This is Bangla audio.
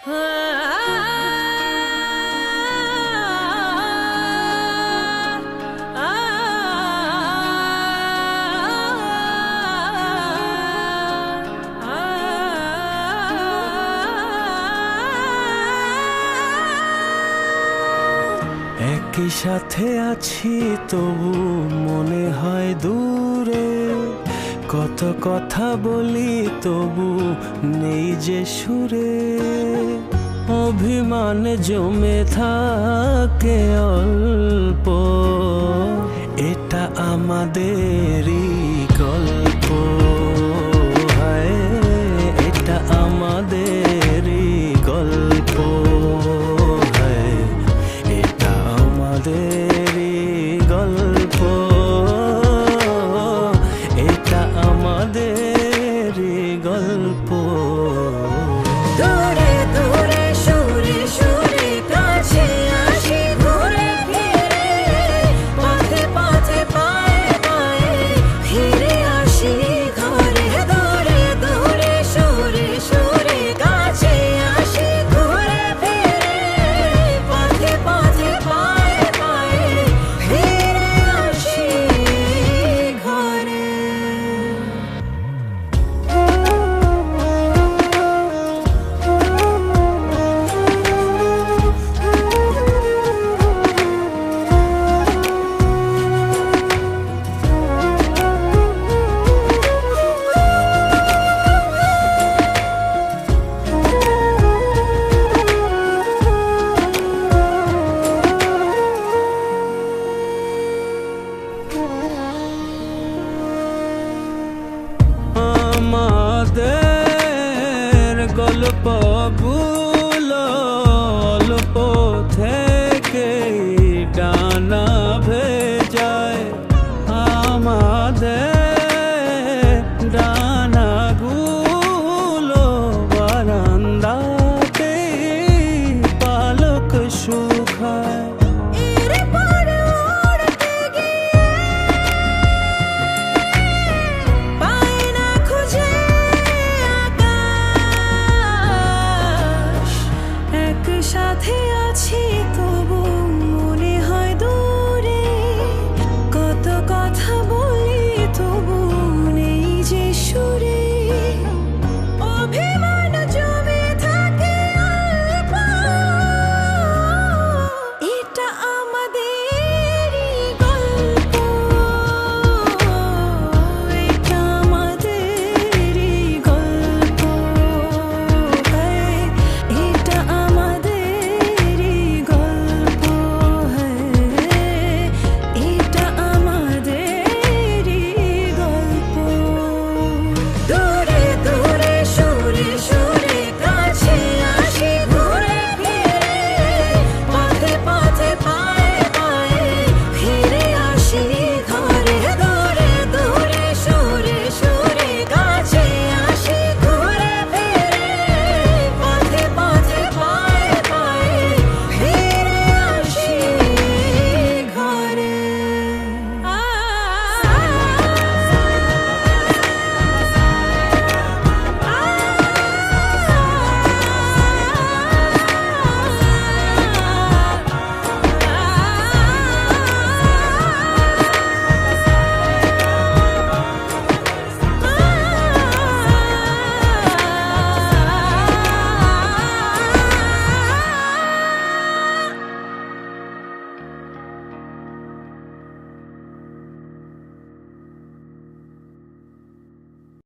একই সাথে আছি তবু মনে হয় দূরে, কত কথা বলি তবু নেই যে সুরে। অভিমান জমে থাকে অল্প, এটা আমাদেরই গল্প। হায়, এটা আমাদেরই গল্প। হায়, এটা আমাদেরই গল্প। এটা আমাদেরই গল্প। দূরে দূরে সুরে সুরে কাছে আসি ঘুরে ফিরে, পথে পথে পায়ে পায়ে ফিরে আসি ঘরে। দূরে দূরে সুরে সুরে কাছে আসি ঘুরে ফিরে, পথে পথে পায়ে পায়ে ফিরে আসি ঘরে। আমাদের গল্প